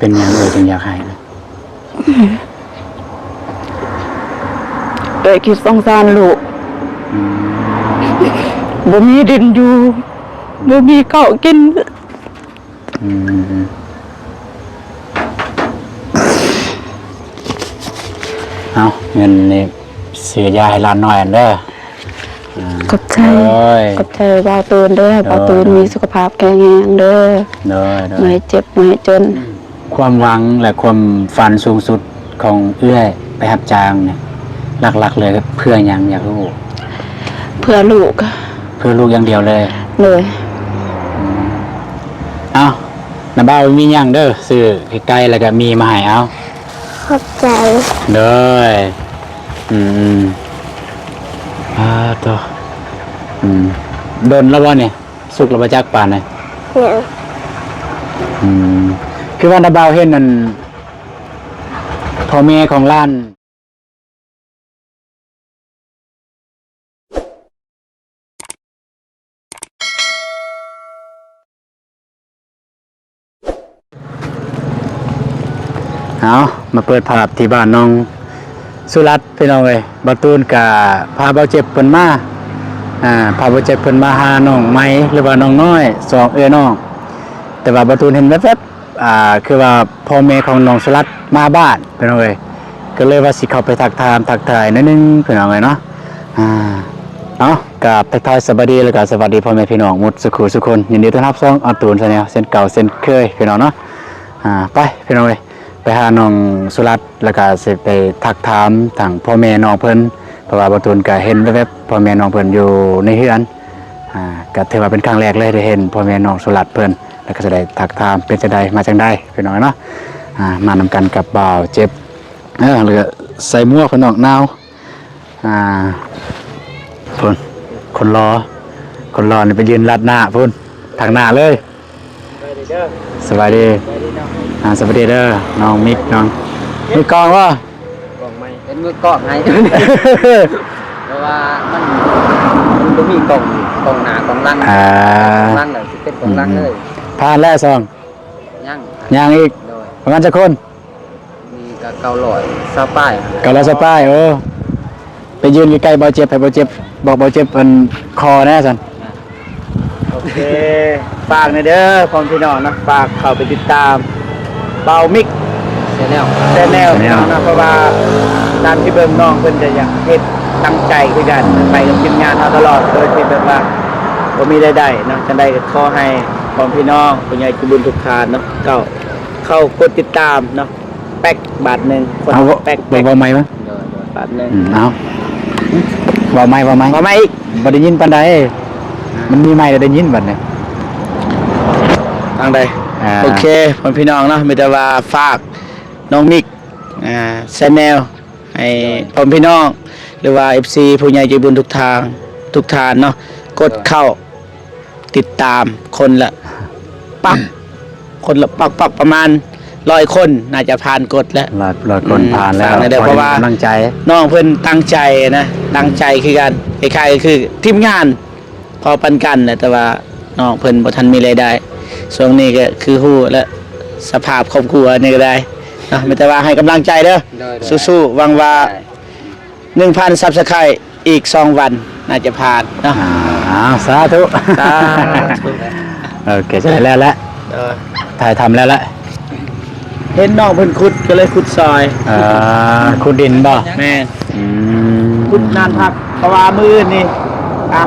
เป็นหยังเลยจึงอยากให้นะ คิดสงสารลูกบ่มีดินอยู่บ่มีข้าวกินเอาเงินนี่เสียยาให้หลานหน่อยอันเด้อ ขอบใจบ่าวตูนเด้อบ่าวตูนมีสุขภาพแข็งแรงเด้อไม่ให้เจ็บไม่ให้จนความหวังและความฝันสูงสุดของเอื้อยไปรับจ้างเนี่ยหลักๆเลยเพื่อหยังอยากรู้เพื่อลูกอย่างเดียวเลยเอาน้าบ่าวมีหยังเด้อซื้อใกล้ๆแล้วก็มีมาให้เอาขอบใจเด้อต่อโดนแล้วบ่เนี่ยสุกแล้วบ่จักปานเลยเนี่ยคือว่าน้าบ่าวเห็นนั่นพ่อแม่ของหลานเอามาเปิดภาพที่บ้านน้องสุรัตน์พี่น้องเลยบาตูนกับพาเบาเจ็บเพิ่นมาพาเบาเจ็บเพิ่นมาหาน้องไม้หรือว่าน้องน้อยสองน้องแต่ว่าบาตูนเห็นแวบๆคือว่าพ่อแม่ของน้องสุรัตน์มาบ้านพี่น้องเลยก็เลยว่าสิเข้าไปทักทายนิดนึงพี่น้องเลยเนาะเนาะกับทักทายสวัสดีแล้วก็สวัสดีพ่อแม่พี่น้องหมดสุคนยินดีต้อนรับช่องอาตูนชาแนลเส้นเก่าเส้นเคยพี่น้องเนาะไปพี่น้องเลยไปหาน้องสุรัตน์แล้วก็สิไปทักถามทางพ่อแม่น้องเพิ่นเพราะว่าบ่ตูนก็เห็นแวบๆพ่อแม่น้องเพิ่นอยู่ในเฮือนก็ถือว่าเป็นครั้งแรกเลยได้เห็นพ่อแม่น้องสุรัตน์เพิ่นแล้วก็จะได้ทักถามเป็นจังได๋มาจังได๋พี่น้องเนาะมานำกันกับบ่าวเจ็บหรือใส่หมวกเพิ่นออกหนาวพุ่นคนรอนี่ไปยืนลัดหน้าพุ่นทางหน้าเลยสวัสดีสวัสดีเด้อน้องมิกน้องมีกองวะกองไม่เป็นมือกองไงเพราะว่ามันก็มีกองหนากองลังเลยเป็นกองลังเลยผ่านแล้วซองยังอีกประมาณจะคนมีกับเกาหลอยซาป้ายไปยืนใกล้ๆเบาเจ็บให้เบาเจ็บบอกเบาเจ็บเป็นคอแน่สันโอเคฝากในเด้อพ่อพี่น้องนะฝากเข้าไปติดตามเบามิกแชนแนลนะเพราะว่าตามที่เบิ่งน้องเพิ่นจะอยากเฮ็ดตั้งใจคือกันไปกับทีมงานตลอดโดยที่แบบว่าบ่มีรายได้เนาะจังได๋ก็ขอให้พ่อพี่น้องผู้ใหญ่ใจบุญทุกท่านเนาะเข้ากดติดตามเนาะแป๊กบาทนึงคนแป๊กบ่ใหม่มั้ยบาทนึงเอาบ่ใหม่อีกบ่ได้ยินปานใดมันมีใหม่ได้ยินบัดนี้ทางใดโอเคพ่อพี่น้องเนาะมีแต่ว่าฝากน้องมิกแชนแนลให้พ่อพี่น้องหรือว่า FC ผู้ใหญ่ใจบุญทุกทานเนาะกดเข้าติดตามคนละปักประมาณ100 คนน่าจะผ่านกดแล้ว100 คนผ่านแล้วเพราะว่าตั้งใจน้องเพิ่นตั้งใจนะตั้งใจคือกันคล้ายๆคือทีมงานพอปันกันแต่ว่าน้องเพิ่นบ่ทันมีรายได้ช่วงนี้ก็คือฮู้และสภาพครอบครัวนี่ก็ได้นะไม่แต่ว่าให้กำลังใจเด้อสู้ๆหวังว่า 1,000 Subscribe อีก2 วันน่าจะผ่านเนาะสาธุโอเคจะได้แล้วถ่ายทำแล้วเห็นน้องเพิ่นขุดก็เลยขุดซอยขุดดินบ่แม่ขุดนานพักเพราะว่ามื้อนี่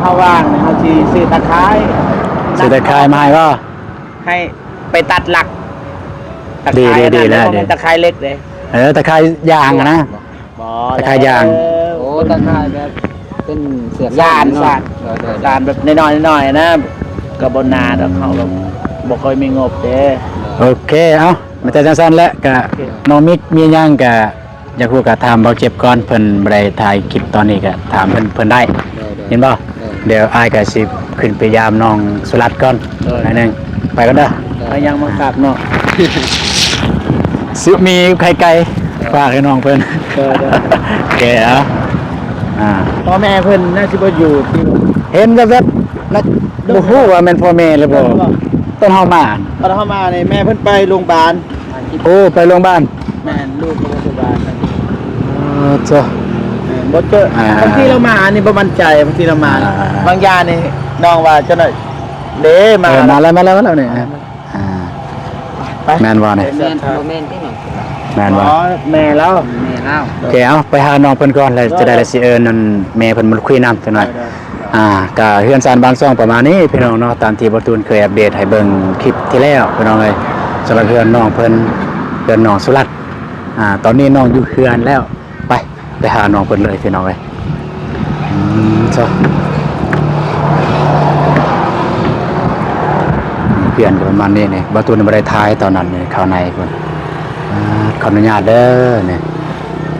เฮาว่างเฮาสิซื้อตะไคร้มาให้บ่ให้ไปตัดหลักดีแล้วตะไคร้เล็กเลยตะไคร้ยางนะตะไคร้ยางโอ้ตะไคร้แบบเป็นเสือกสานแบบน้อยๆนะก็บ่นาดอกเฮาก็บ่ค่อยมีงบเด้โอเคเอามาแต่สั้นๆแล้วก็น้องมิกมีหยังก็อยากรู้ก็ถามเบาเจ็บก่อนเพิ่นบ่ได้ถ่ายคลิปตอนนี้ก็ถามเพิ่นได้เห็นบ่เดี๋ยวอ้ายก็สิขึ้นไปยามน้องสุรัตน์ก่อนหน่อยนึงไปกันเด้อไปยังมากราบเนาะซื้อมีไข่ไก่ฝากให้น้องเพิ่นโอเคพ่อแม่เพิ่นน่าสิบ่อยู่ที่เห็นแวบๆน่ะบ่ฮู้ว่าแม่นพ่อแม่หรือบ่ต้นเฮามานี่แม่เพิ่นไปโรงพยาบาล โอ้ไปโรงพยาบาล แม่นลูกก็บ่สบาย จ้ะ บ่เจอ อ่า บางทีเรามานี่บ่มั่นใจบางทีเรามานี่ อ่า บางยานี่น้องว่าจะหน่อยเด้มา มาแล้วเนี่ยอ่า ไป แม่นว่าเนี่ย แม่นบ่แม่นที่หนอง แม่นว่า อ๋อแม่แล้ว แม่เล่า โอเคเอาไปหาน้องเพิ่นก่อนแล้วจะได้ละสินั่นแม่เพิ่นมาคุยนำจังหน่อยก็เฮือนซานบ้านซ่องประมาณนี้พี่น้องเนาะตามที่บ่ตูนเคยอัปเดตให้เบิ่งคลิปที่แล้วพี่น้องเอ้ยสำหรับเฮือนน้องเพิ่นเฮือนน้องสุรัตน์ตอนนี้น้องอยู่เฮือนแล้วไปหาน้องเพิ่นเลยพี่น้องเอ้ยจ้ะเปลี่ยนประมาณนี้นี่บ่ตูนบ่ได้ทายตอนนั้นนี่เข้าในเพิ่นขออนุญาตเด้อนี่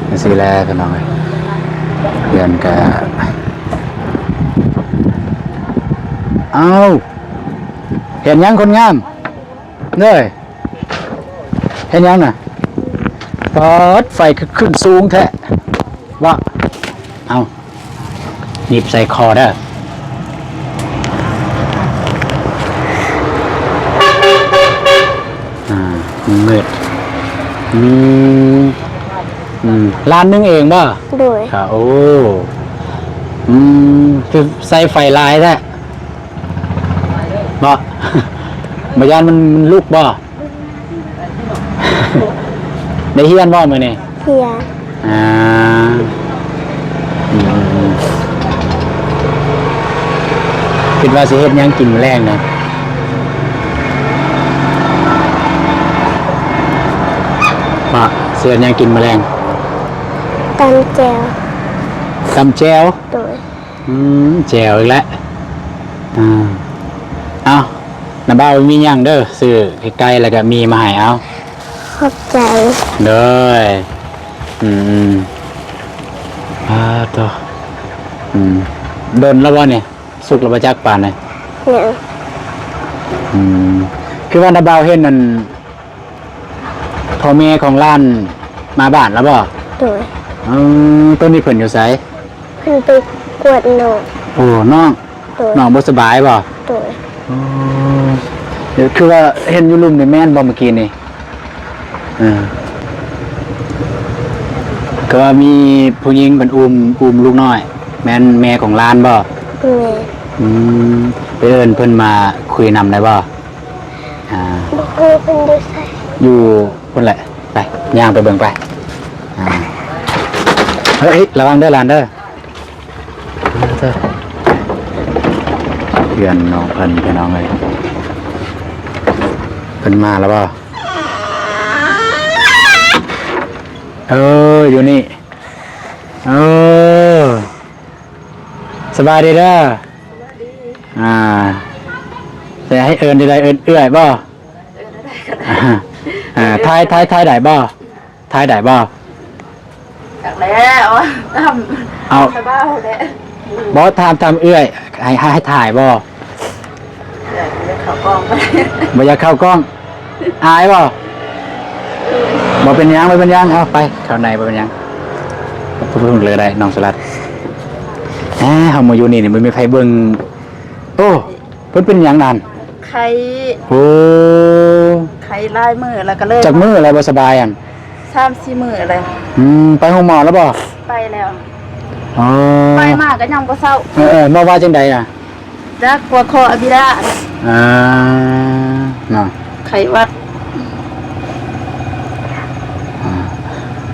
จังซี่แลพี่น้องเอ้ยเฮือนก็เอาเห็นยังคนงามเด้อเห็นยังน่ะปอดไฟขึ้นสูงแท้ว่าเอาหนีบใส่คอเด้อมืดร้านนึงเองป่ะ โดย ค่ะโอ้คือใส่ไฟลายแท้ บ่ บยานมันลุกบ่ ได้เฮียนบ่มื้อนี้ เพียง อ่าคิดว่าสิเฮ็ดหยังกินมื้อแรงนะบ่สิเฮ็ดหยังกินมื้อแรง ตำแจว ตำแจ่ว โดย แจ่วอีกแล้วเอาน้าบ่าวมีหยังเด้อซื้อใกล้ๆแล้วก็มีมาให้เอา ขอบใจ เด้อตัวโดนแล้วบ่เนี่ยสุกแล้วบ่จักปานเลย เนี่ย คือว่าน้าบ่าวเห็นนั่นพ่อแม่ของร้านมาบ้านแล้วบ่ โดย ต้นนี้เพิ่นอยู่ไส เพิ่นไปกวดหนอง โอ้น้อง โดย น้องบ่สบายบ่ โดย เดี๋ยวคือว่าเห็นอยู่ลุมนี่แม่นบ่เมื่อกี้นี่ก็ว่ามีผู้หญิงเพิ่นอุ้มลูกน้อย แม่นแม่ของร้านบ่ แม่ ไปเอิ้นเพิ่นมาคุยนำได้บ่ บ่เคยเป็นดูใส่ อยู่พุ่นแหละไปย่างไปเบิ่งไปเฮ้ยระวังเด้อหลานเด้อเพื่อนน้องเพิ่นพี่น้องเลยเพิ่นมาแล้วบ่อยู่นี่สบายดีเด้อแต่ให้เอิ้นได้เอิ้นเอื้อยบ่ทายได้บ่ทายได้บ่ จากแล้วเอาทำบ้าแล้ว บอสทำเอื้อยให้ถ่ายบ่ เดี๋ยวเขากองไป บ่อยากเข้ากล้องอายบ่บ่เป็นหยังบ่เป็นหยังเอาไปเข้าในบ่เป็นหยังพูดเลยได้น้องสลัดเฮามาอยู่นี่มันมีไผเบิ่งโอ้เพิ่นเป็นหยังนั่น ใคร โอ้ ใครลายมือแล้วก็เลย จากมืออะไรบ่สบายอัน 3-4มืออะไร ไปห้องหมอแล้วบ่ ไปแล้ว อ๋อ ไปมากก็ยังบ่เศร้า มาว่าจังใดน่ะ จักกลัวคออภิราช เนาะ ไขวัด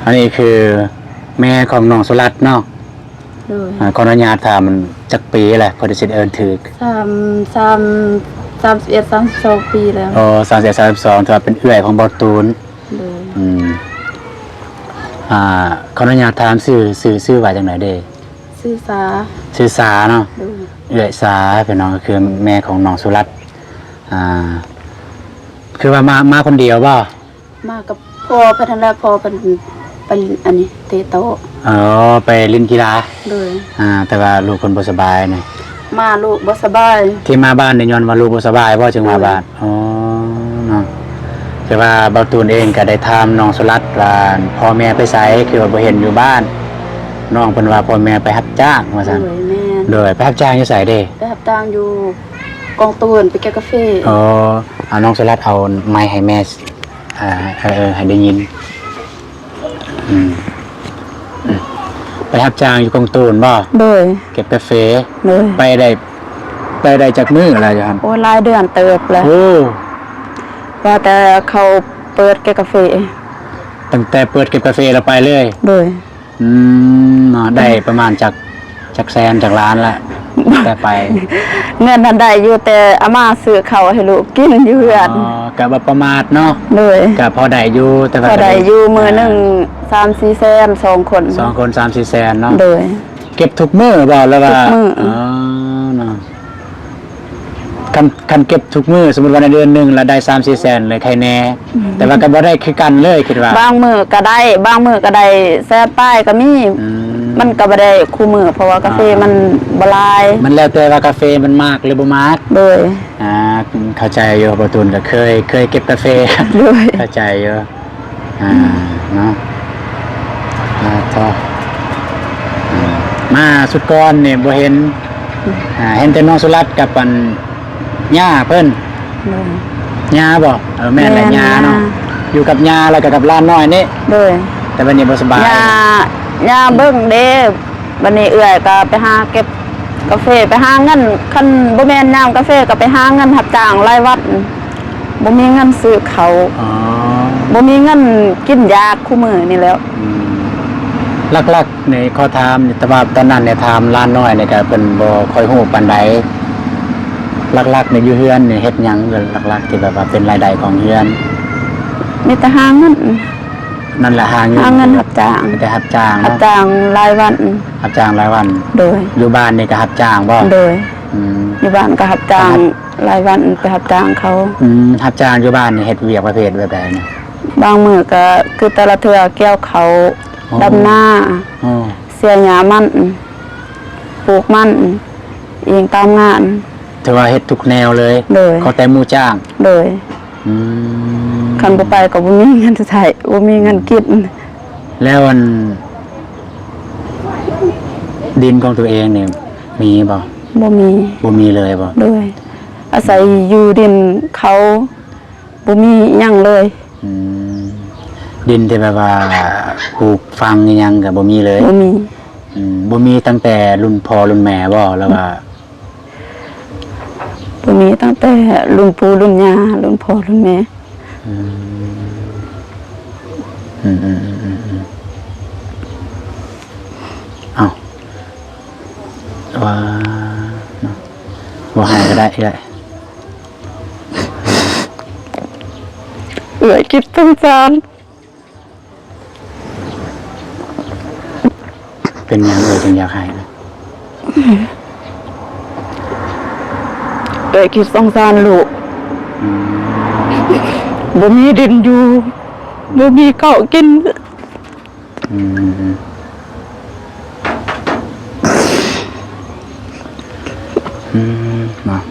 อันนี้คือแม่ของน้องสุรัตน์เนาะ เลย ขออนุญาตถามมันจักปีแหละพอได้สิเอิ้นถูก 31-32 ปีแล้ว 30-32ถือว่าเป็นเอื้อยของบอตูน เลย ขออนุญาตถามชื่อว่าจังไหนเด้ ซื่อสา ชื่อสาเนาะ เลย เอื้อยสาเป็นน้องก็คือแม่ของน้องสุรัตน์คือว่ามาคนเดียวบ่ มากับพ่อพัฒนาพ่อเป็นอันนี้เตโตะ ไปเล่นกีฬา เลย แต่ว่าลูกคนบ่สบายนี่ มาลูกบ่สบาย ที่มาบ้านนี่ย้อนว่าลูกบ่สบายบ่จึงมาบ้านอ๋อเนาะแต่ว่าเบาตูนเองก็ได้ถามน้องสุรัตน์ว่าพ่อแม่ไปไสคือว่าบ่เห็นอยู่บ้านน้องเพิ่นว่าพ่อแม่ไปรับจ้างว่าซั่น เลยแม่ โดยไปรับจ้างอยู่ไสเด้ ไปรับตังอยู่กองตูนไปแก้กาแฟ เอาน้องสุรัตน์เอาไม้ให้แม่ ให้ได้ยินอืมไปรับจ้างอยู่กองตูนบ่ โดย เก็บกาแฟ โดย ไปได้จากมืออะไรจ้ะครับ โอ้หลายเดือนเติบแล้ว โอ้ ว่าแต่เขาเปิดแกกาแฟ ตั้งแต่เปิดเก็บกาแฟเราไปเลย โดย ได้ประมาณจากแสนจากล้านละแต่ไป เงินนั้นได้อยู่แต่อาม่าซื้อข้าวให้ลูกกินอยู่เฮือน กับประมาทเนาะ โดย กับพอได้อยู่แต่ว่า ก็ได้อยู่มื้อหนึง3-4แสน2 คน 2 คน 3-4 แสนเนาะ โดย เก็บทุกมื้อบ่แล้วว่า ทุกมื้อ เนาะคันเก็บทุกมื้อสมมุติว่าในเดือนหนึงแล้วได้ 3-4 แสนเลยใครแน่แต่ว่าก็บ่ได้คือกันเลยคิดว่า บางมื้อก็ได้บางมื้อก็ได้แสนป้ายก็มี มันก็บ่ได้คู่มื้อเพราะว่ากาแฟมันบ่หลาย มันแล้วแต่ว่ากาแฟมันมากหรือบ่มาก โดย เข้าใจอยู่บ่ตุนก็เคยเก็บกาแฟ โดย เข้าใจอยู่เนาะต่อมาสุดก่อนนี่บ่เห็นเห็นแต่น้องสุรัตน์กับปันย่าเพิ่น โดย ย่าบ่แม่นแหละย่าเนาะอยู่กับย่าแล้วก็กับหลานน้อยนี่ โดย แต่วันนี้บ่สบาย ย่าเบิ่งเด้บัดนี้เอื้อยก็ไปหาเก็บกาแฟไปหาเงินคันบ่แม่นยามกาแฟก็ไปหาเงินรับจ้างรายวันบ่มีเงินซื้อเขาว อ๋อ บ่มีเงินกินยาคู่มื้อนี่แหล้ว ลักๆในข้อถามแต่ว่าตอนนั้นเนี่ยถามหลานน้อยนี่ก็เพิ่นบ่ค่อยฮู้ปานใดลักๆในอยู่เฮือนนี่เฮ็ดหยังลักๆที่แบบว่าเป็นรายได้ของเฮือน มีแต่หาเงิน นั่นแหละหาเงิน หาเงินรับจ้าง แต่รับจ้าง รับ เนาะ จ้างรายวัน รับจ้างรายวัน โดย อยู่บ้านนี่ก็รับจ้างบ่ โดย อืม อยู่บ้านก็รับจ้างรายวันไปรับจ้างเขา รับจ้างอยู่บ้านนี่เฮ็ดเวียกประเภทแบบใดเนี่ย บางมื้อก็คือแต่ละเทื่อเกี่ยวเขาว อ๋อ ดำนา อ๋อ เสียหญ้ามันปลูกมันเองตามงาน ถือว่าเฮ็ดทุกแนวเลย โดย ขอแต่หมู่จ้าง โดย อืม คันบ่ไปก็บ่มีเงินใช้บ่มีเงินกิน แล้วอันดินของตัวเองเนี่ยมีบ่ บ่มี บ่มีเลยบ่ โดย อาศัยอยู่ดินเขาบ่มีหยังเลย อืมดินที่แบบว่าปลูกฟังอิหยังก็บ่มีเลย บ่มี บ่มีตั้งแต่รุ่นพ่อรุ่นแม่บ่แล้วว่า บ่มีตั้งแต่รุ่นปู่รุ่นย่ารุ่นพ่อรุ่นแม่ อืมเอาว่าเนาะบ่ให้ก็ได้ เอื้อยคิดสงสาร เป็นหยังจึงอยากให้นะ เอื้อยคิดสงสารลูก อืม บ่มีดินอยู่บ่มีข้าวกิน อืมเนาะ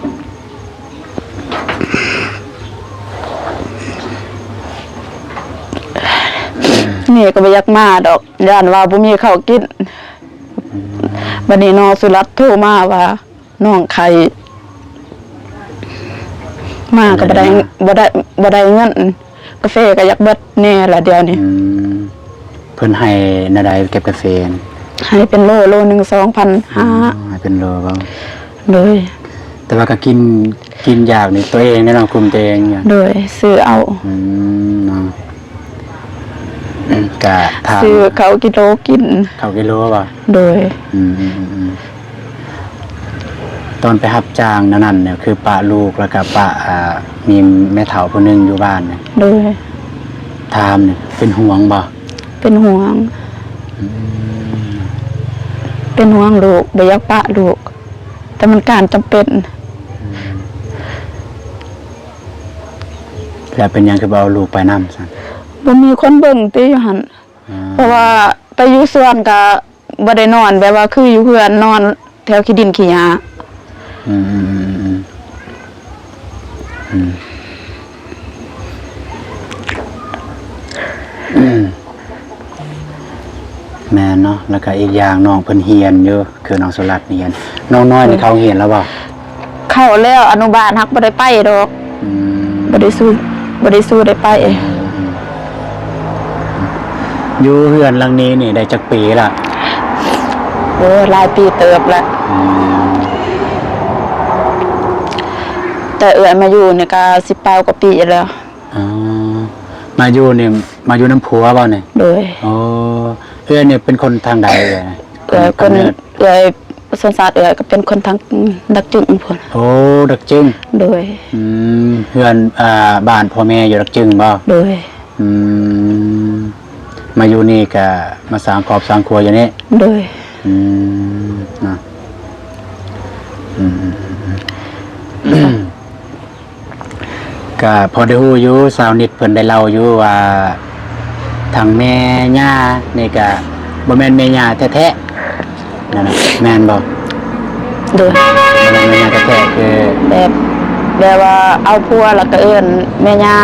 นี่ก็บ่อยากมาดอกย่านว่าบ่มีข้าวกินบัดนี้น้องสุรัตน์โทรมาว่าน้องไข้มาก็บ่ได้เงินกาแฟก็อยากเบิดแน่ละเดี๋ยวนี้ เพิ่นให้นาใดเก็บกาแฟน ให้เป็นโลนึง ให้เป็นโลบ่ 2,500เลย แต่ว่าก็กินยากนี่ตัวเองแน่นอนคุมตัวเองเนี่ย โดยซื้อเอา เนาะก็ถาม ซื้อเขากิโลกิน เข้ากิโลบ่ โดย ตอนไปรับจ้างนั่นเนี่ยคือปะลูกแล้วก็ปะมีแม่เฒ่าผู้หนึงอยู่บ้านเนี่ย โดย ถามเนี่ยเป็นห่วงบ่ เป็นห่วง เป็นห่วงลูกบ่อยากปะลูก แต่มันการจำเป็น แล้วเป็นหยังคือบ่เอาลูกไปนำซั่น บ่มีคนเบิ่งติอยู่หั่นเพราะว่าไปอยู่สวนก็บ่ได้นอนแบบว่าคืออยู่เฮือนนอนแถวขี้ดินขี้หญ้า แม่นเนาะแล้วก็อีกอย่างน้องเพิ่นเรียนอยู่คือน้องสุรัตน์เรียนน้องน้อยนี่เขาเรียนแล้วบ่ เข้าแล้วอนุบาลฮักบ่ได้ไปดอกบ่ได้สู้ได้ไป อยู่เฮือนหลังนี้นี่ได้จักปีละ โอ้หลายปีเติบแล้ว อืม แต่เอื้อยมาอยู่เนี่ยก็18กว่าปีแล้ว อ๋อมาอยู่นี่มาอยู่น้ำผัวบ่เนี่ย โดย โอ้เอื้อเนี่ยเป็นคนทางใดเลย เอื้อยคนเอื้อยสนสารเอื้อยก็เป็นคนทางดักจึงพุ่น โอ้ดักจึง โดย เฮือนบ้านพ่อแม่อยู่ดักจึงบ่ โดย อืมมาอยู่นี่ก็มาสร้างครอบสร้างครัวอยู่นี่ โดย อืมนะอืมก็พอได้ฮู้อยู่สาวนิดเพิ่นได้เล่าอยู่ว่าทางแม่ย่านี่ก็บ่แม่นแม่ย่าแท้ๆนั่นน่ะแม่นบ่ โดย บ่แม่นแม่ย่าแท้ๆคือ แบบว่าเอาผัวแล้วก็เอิ้นแม่ย่า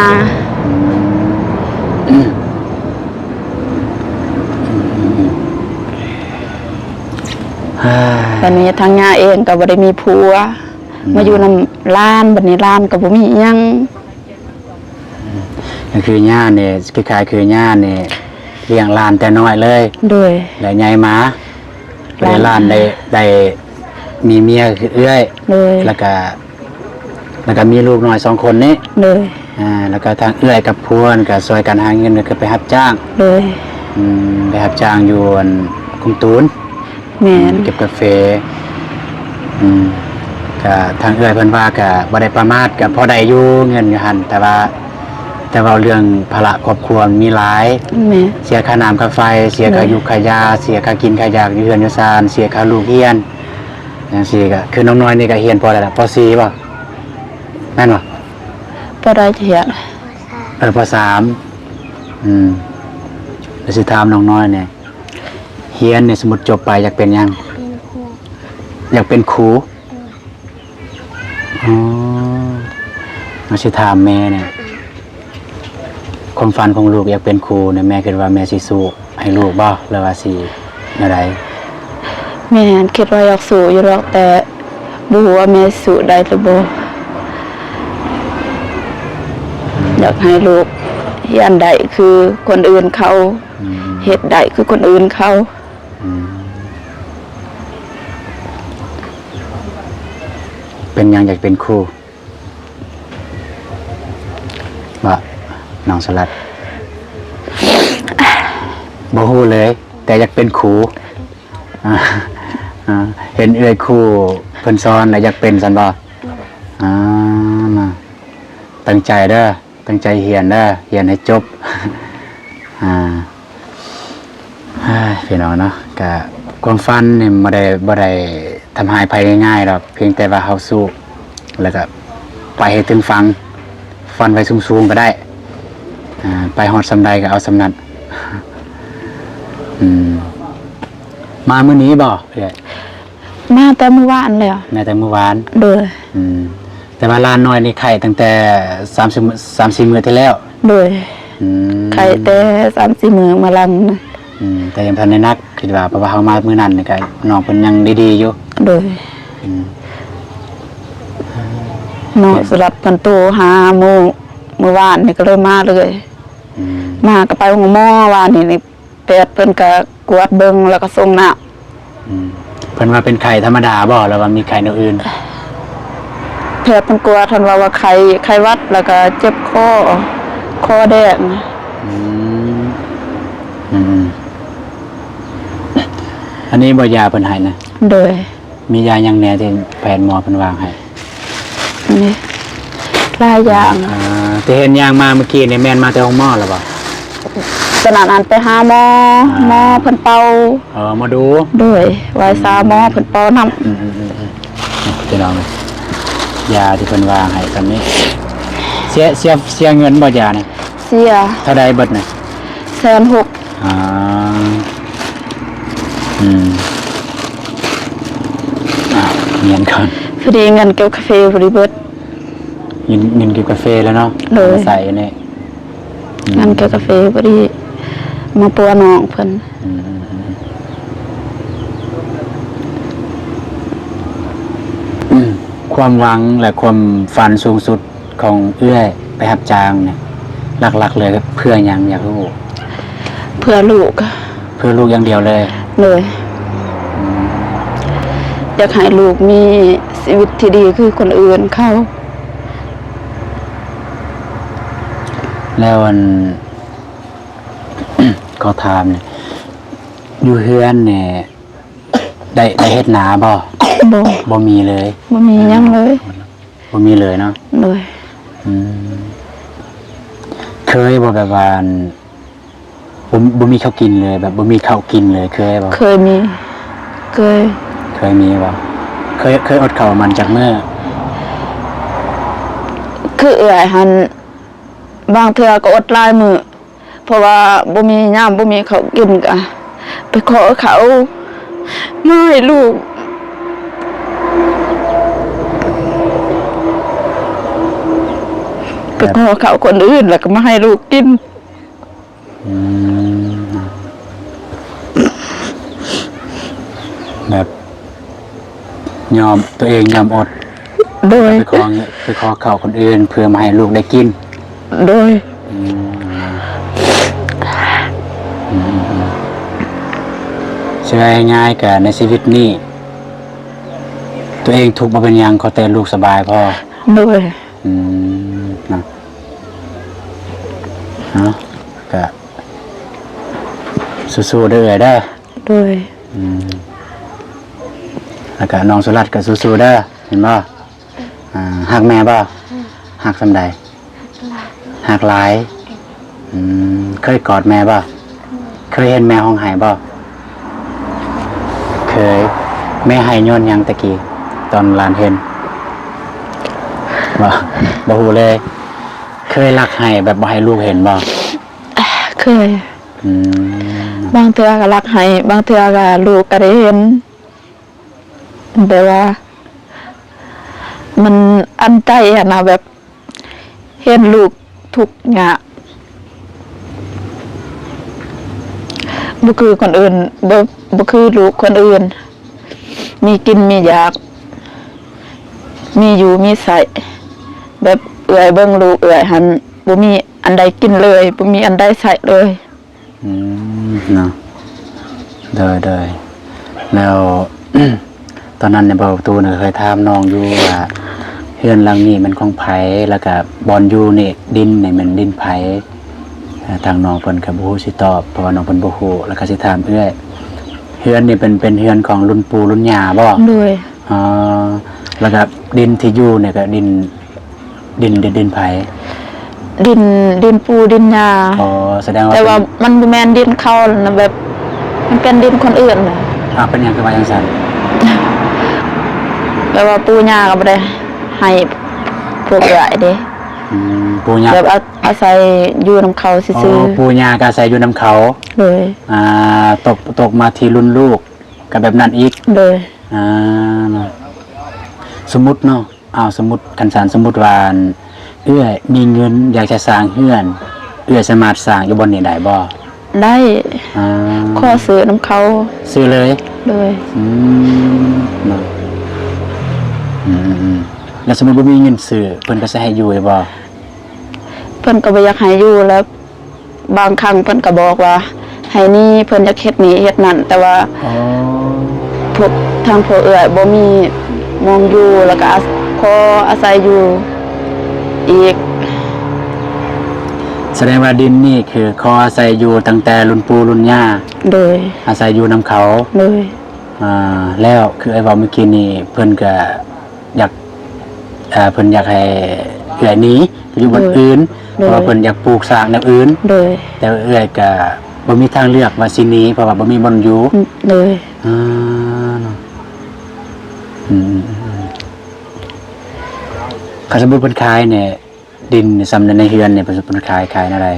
วันนี้ทางย่าเองก็บ่ได้มีผัวมาอยู่นำร้านบัดนี้ร้านก็บ่มีอิหยัง ก็คือย่าเนี่ยคล้ายๆคือย่าเนี่ยเลี้ยงหลานแต่น้อยเลย โดย แล้วใหญ่มาได้หลานได้มีเมียคือเอื้อย โดย แล้วก็มีลูกน้อย2คนนี้ โดย แล้วก็ทางเอื้อยกับพวนก็ช่วยกันหาเงินก็ไปรับจ้าง โดย ไปรับจ้างอยู่อันคุมตูน แม่น เก็บกาแฟก็ทางเอื้อยเพิ่นว่าก็บ่ได้ประมาทก็พอได้อยู่เงินอยู่หั่นแต่ว่าเรื่องภาระครอบครัวมีหลาย แม่ เสียค่าน้ำค่าไฟเสียค่าอยู่ค่ายาเสียค่ากินค่ายาอยู่เฮือนอยู่ซานเสียค่าลูกเรียนจังซี่ก็คือน้องน้อยนี่ก็เรียนพอแล้วล่ะป .4 บ่แม่นบ่ บ่ได้เถียง ป .3 แล้วสิถามน้องน้อยเนี่ยเรียนเนี่ยสมมุติจบไปอยากเป็นหยังอยากเป็นครูอ๋อแล้วสิถามแม่เนี่ยความฝันของลูกอยากเป็นครูเนี่ยแม่คิดว่าแม่สิสู้ให้ลูกบ่หรือว่าสิแนวใด แม่คิดว่าอยากสู้อยู่หรอกแต่บ่ฮู้ว่าแม่สู้ได้หรือบ่อยากให้ลูกเรียนได้คือคนอื่นเขาเฮ็ดได้คือคนอื่นเขา เป็นหยังอยากเป็นครูบ่น้องสลัดบ่ฮู้เลย แต่อยากเป็นครูอ่าเห็นเอื้อยครูเพิ่นสอนแล้วอยากเป็นซั่นบ่มาตั้งใจเด้อตั้งใจเรียนเด้อเรียนให้จบพี่น้องเนาะก็ความฝันนี่บ่ได้ทำให้ภัยง่ายๆดอกเพียงแต่ว่าเฮาสู้แล้วก็ไปให้ถึงฟังฟันไว้สูงๆก็ได้ไปฮอดสำใดก็เอาสำนั้นมามื้อนี้บ่เอ้ย มาแต่เมื่อวานแล้ว แม้แต่เมื่อวาน โดย แต่ว่าลานน้อยนี่ไข่ตั้งแต่3-4 มื้อที่แล้ว โดย ไข่แต่3-4มื้อมาลังนะ แต่ยังทันได้นักคิดว่าเพราะว่าเฮามามื้อนั้นนี่ก็น้องเพิ่นยังดีๆอยู่ โดยน้องสลับกันโต5 โมงเมื่อวานนี่ก็เลยมาเลยมาก็ไปโรงหมอวานนี่แพทย์เพิ่นก็กวดเบิ่งแล้วก็ส่งน้ำ เพิ่นว่าเป็นไข่ธรรมดาบ่หรือว่ามีไข่แนวอื่น แพทย์เพิ่นกลัวท่านว่าไข้หวัดแล้วก็เจ็บคอแดง อันนี้บ่ยาเพิ่นให้นะ โดย มียาหยังแหน่ที่แพทย์หมอเพิ่นวางให้ นี่หลายอย่าง ที่เห็นยางมาเมื่อกี้นี่แม่นมาแต่ห้องหมอแล้วบ่ ขณะนั้นไปหาหมอเพิ่นเป่า มาดู โดยไว้ซาหมอเพิ่นเป่าน้ำ พี่น้องยาที่เพิ่นวางให้ตอนนี้เสียเงินบ่ยานี่ เสีย เท่าใดเบิดน่ะ 160,000 เงินก่อน พอดีเงินเกี่ยวกาแฟพอดีเบิด เงินเกี่ยวกับกาแฟแล้วเนาะ เลย ใส่อยู่นี่ เงินเกี่ยวกาแฟพอดีมาปัวน้องเพิ่น ความหวังและความฝันสูงสุดของเอื้อยไปรับจ้างเนี่ยหลักๆเลยเพื่อหยังอยากรู้ เพื่อลูก เพื่อลูกอย่างเดียวเลย เลยอยากให้ลูกมีชีวิตที่ดีคือคนอื่นเขา แล้วอัน ก็ถามเนี่ยอยู่เฮือนเนี่ยได้เฮ็ดนาบ่ บ่ บ่มีเลย บ่มีหยังเลย บ่มีเลยเนาะ เลย อืมเคยบ่แบบว่าอันบ่มีข้าวกินเลย แบบบ่มีข้าวกินเลยเคยบ่ เคยมีเคย เคยมีบ่เคยอดข้าวมันจากมื้อ คือเอื้อยหันบางเทื่อก็อดหลายมื้อเพราะว่าบ่มียามบ่มีข้าวกินก็ไปขอเขามาให้ลูกไปขอเขาคนอื่นแล้วก็มาให้ลูกกิน อืมแบบยอมตัวเองยอมอด โดย ไปขอข้าวคนอื่นเพื่อมาให้ลูกได้กิน โดย ใช่ง่ายกับในชีวิตนี้ตัวเองทุกข์มาเป็นหยังเขาแต่ลูกสบายพอ โดย นะเนาะก็สู้ๆเด้อเด้อ โดย แล้วก็น้องสุรัตน์ก็สู้ๆเด้อเห็นบ่หักแม่บ่หักสำใดหักหลายเคยกอดแม่บ่เคยเห็นแม่ห้องไห้บ่เคยแม่ไห้ย้อนหยังตะกี้ตอนหลานเห็นบ่ฮู้เลย เคยรักไห้แบบบ่ให้ลูกเห็นบ่ เคยบางเทื่อก็รักให้บางเทื่อก็ลูกก็ได้เห็นแต่ว่า มันอันใจอะนะแบบเห็นลูกทุกข์ยากบ่คือคนอื่นบ่คือลูกคนอื่น มีกินมีอยาก มีอยู่มีใส่แบบเอื่อยเบิ่งลูกเอื่อยหันบ่มีอันใดกินเลยบ่มีอันใดใส่เลย เนาะได้แล้ว ตอนนั้นในประตูเนี่ยเคยถามน้องอยู่ว่าเฮือนหลังนี้มันของไผแล้วก็บอนอยู่นี่ดินนี่มันดินไผทางน้องเพิ่นก็บ่ฮู้สิตอบเพราะว่าน้องเพิ่นบ่ฮู้แล้วก็สิถามเอื้อยเฮือนนี่เป็นเฮือนของรุ่นปู่รุ่นย่าบ่ ด้วย อ๋อแล้วก็ดินที่อยู่เนี่ยก็ดินไผ ดินปูดินยา อ๋อแสดงว่า แต่ว่ามันบ่แม่นดินเขานะแบบ มันเป็นดินคนอื่นน่ะ เป็นหยังคือว่าจังซั่น แต่ว่าปูยาก็บ่ได้ให้พวกใหญ่เด้ ปู่ย่า แบบอาศัยอยู่นำเขาซื่อ ปู่ย่าก็อาศัยอยู่นํเขา ๆเลย ตกมาที่รุ่นลูกกับแบบนั้นอีก เลย สมมุติเนาะสมมุติกันสารสมมุติว่าเอื้อยมีเงินอยากจะสร้างเฮือน เอื้อยสามารถสร้างอยู่บนนี้ได้บ่ ได้ อ่า ข้อซื้อนำเขา ซื้อเลย เลย เนาะแล้วสมมุติว่ามีเงินซื้อเพิ่นก็สิให้อยู่ได้บ่ เพิ่นก็บ่อยากให้อยู่แล้ว บางครั้งเพิ่นก็บอกว่า ให้นี่เพิ่นอยากเฮ็ดนี่เฮ็ดนั่นแต่ว่า อ๋อ พวกทางพวกเอื้อยบ่มีมองอยู่แล้วก็ขออาศัยอยู่อีก แสดงว่าดินนี่คือขออาศัยอยู่ตั้งแต่รุ่นปู่รุ่นย่า โดย อาศัยอยู่นํเขา โดย แล้วคือไอ้เว้าเมื่อกี้นี่เพิ่นก็อยากเพิ่นอยากให้เอื้อยหนี้ไปอยู่บนอื่นเพราะว่าเพิ่นอยากปลูกสร้างแนวอื่น โดย แต่เอื้อยก็บ่มีทางเลือกว่าสิหนีเพราะว่าบ่มีบ่อนอยู่ โดย เนาะคันสมมุติเพิ่นขายเนี่ยดินสำในเฮือนเนี่ยเพิ่นขายอะไร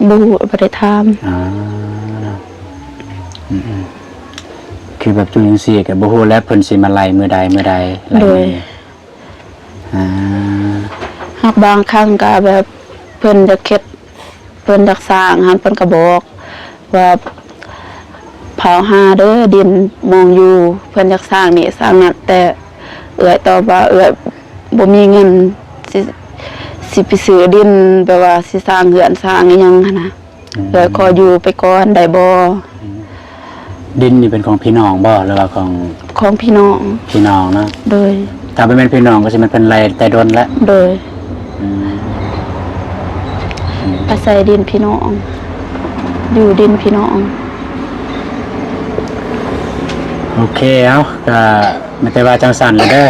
บ่บ่ได้ถาม เนาะคือแบบจุจังซี่ก็บ่ฮู้แล้วเพิ่นสิมาไล่มื้อใดไล่มื้อหากบางครั้งก็แบบเพิ่นจะเฮ็ดเพิ่นอยากสร้างหันเพิ่นก็บอกว่าเผาหาเด้อดินมองอยู่เพิ่นอยากสร้างนี่สร้างนั่นแต่เอื้อยตอบว่าเอื้อยบ่มีเงินสิไปซื้อดินแบบว่าสิสร้างเรือนสร้างอีหยังหันน่ะ เอื้อยขออยู่ไปก่อนได้บ่ ดินนี่เป็นของพี่น้องบ่หรือว่าของ ของพี่น้อง พี่น้องเนาะ โดย ถ้าเป็นพี่น้องก็สิมันเป็นไรแต่ดนแล้ว โดย อืม อาศัยดินพี่น้อง อยู่ดินพี่น้อง โอเคเอาก็ไม่ได้ว่าจังสันเลยเด้อ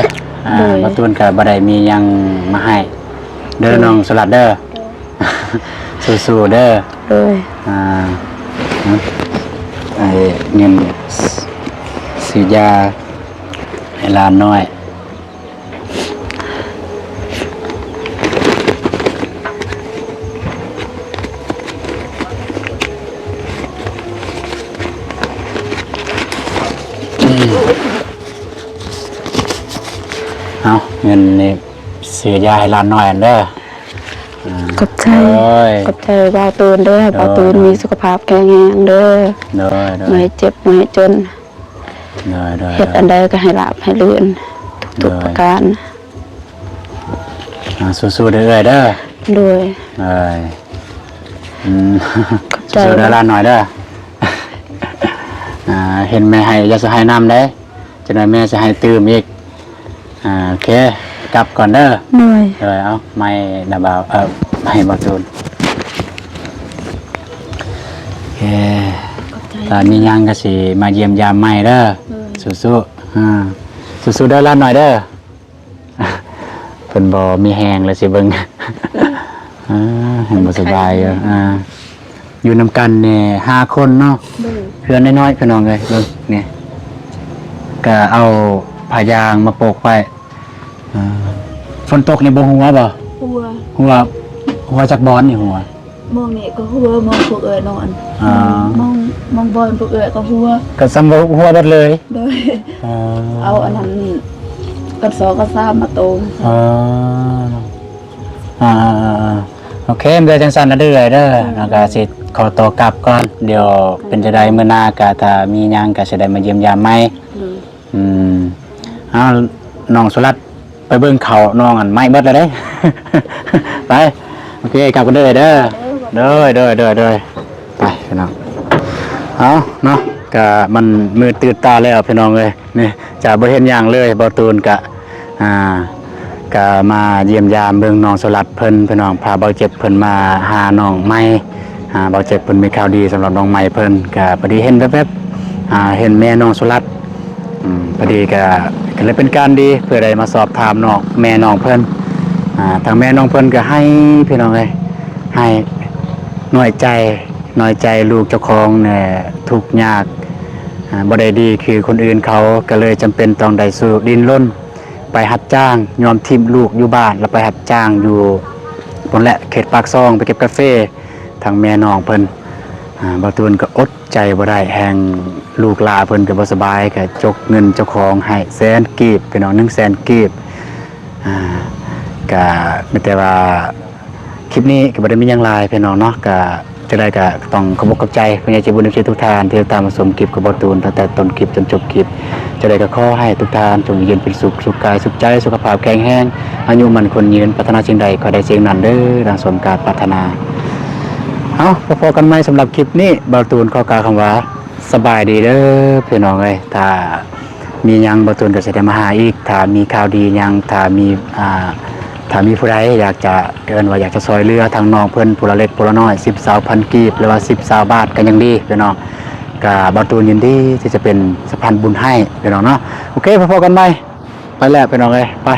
มาตูนกับบ่ได้มีหยังมาให้เด้อน้องสลัดเด้อ สู้ๆเด้อ โดย ไอ้เงินซื้อยาให้หลานน้อยเอาเงินนี่ซื้อยาให้หลานน้อยอันเด้อ ขอบใจ โอ้ย ขอบใจบ่าวตูนเด้อบ่าวตูนมีสุขภาพแข็งแรงเด้อ เด้อเด้อ ไม่ให้เจ็บไม่ให้จน เด้อเด้อ เฮ็ดอันใดก็ให้ลาบให้เลื่อนทุกๆประการ สู้ๆเด้อเอ้ยเด้อ โดย เอ้ยใจ สู้ๆเด้อหลานน้อยเด้อ เห็นแม่ให้อยาจะให้น้ำได้จะได้แม่จะให้ตื่มอีกโอเคกลับก่อนเด้อ เหนื่อย เอาไม่ดับเบาไม่บอจูนโอเคตอนนี้ยังก็สิมาเยี่ยมยามใหม่เด้อสู้ๆสู้ๆเด้อหลานน้อยเด้อ เพิ่นบ่มีแหงเลยสิเบิ่ง เห็นบ่สบายอยู่นำกันเนี่ย5 คนเนาะเพื่อนน้อยๆพี่น้องเลยเบิ่งเนี่ยก็เอาผ้ายางมาโปกไว้ฝนตกในบ่หัวบ่ หัว หัวจักบอนนี่หัว มองนี่ก็หัวมองพวกเอ๋ยนอน อ่า มองบอลพวกเอ๋ยก็หัว ก็ซ้ำบ่หัวเบิดเลย โดย อ๋อ เอาอันนั้นกัน2กัน3มาโตง อ๋อโอเคเดี๋ยวจังซั่นนะเด้อเด้อแล้วก็สิขอตัวกลับก่อนเดี๋ยวเป็นจะได้มื้อหน้าก็ถ้ามีหยังก็สิได้มาเยี่ยมยามใหม่ เอาน้องสุรัตน์ไปเบิ่งเขาน้องอันไม้เบิดเลยเด้ ไปโอเคกลับกันเด้อเด้อเด้อไปพี่น้องเอาเนาะก็มันมือตื่นตาแล้วพี่น้องเลยนี่จะบ่เห็นอย่างเลยบ่ตูนก็มาเยี่ยมยามเบิ่งน้องสุรัตน์เพิ่นพี่น้องพาเบาเจ็บเพิ่นมาหาน้องไม้เบาเจ็บเพิ่นมีข่าวดีสำหรับน้องไม้เพิ่นก็พอดีเห็นแวบๆเห็นแม่น้องสุรัตน์พอดีก็เลยเป็นการดีเพื่อได้มาสอบถามน้องแม่น้องเพิ่นทางแม่น้องเพิ่นก็ให้พี่น้องเลยให้น้อยใจลูกเจ้าของเนี่ยทุกข์ยากบ่ได้ดีคือคนอื่นเขาก็เลยจำเป็นต้องได้สู้ดิ้นรนไปหัดจ้างยอมทิมลูกอยู่บ้านแล้วไปหัดจ้างอยู่บนแหละเขตปากซองไปเก็บกาแฟทางแม่น้องเพิ่นบ่ตูนก็อดใจบ่ได้แห่งลูกหลาเพิ่นก็บ่สบายก็จกเงินเจ้าของให้100,000 กีบพี่น้อง100,000 กีบก็มีแต่ว่าคลิปนี้ก็บ่ได้มีหยังหลายพี่น้องเนาะก็จะได้ก็ต้องขอบอกขอบใจผู้ใหญ่ใจบุญทุกท่านที่ตามมาชมคลิปกับบ่ตูนตั้งแต่ต้นคลิปจนจบคลิปจะได้ก็ขอให้ทุกท่านจงอยู่เย็นเป็นสุขกายสุขใจสุขภาพแข็งแรงอายุมั่นคนยืนปรารถนาสิ่งใดขอได้สิ่งนั้นเด้อดังสมการปรารถนาเอาพอกันใหม่สำหรับคลิปนี้บ่ตูนขอกล่าวคำว่าสบายดีเด้อพี่น้องเอ้ยถ้ามีหยังบ่ตูนก็สิได้มาหาอีกถ้ามีข่าวดีหยังถ้ามีผู้ใดอยากจะว่าอยากจะซอยเรือทางน้องเพิ่นผู้ละเล็กผู้ละน้อย10 20,000 กีบหรือว่า10 20 บาทก็ยังดีพี่น้องก็บ่ตูนยินดีที่จะเป็นสะพานบุญให้พี่น้องเนาะโอเคพอๆกันใหม่ไปแล้วพี่น้องเอ้ยไป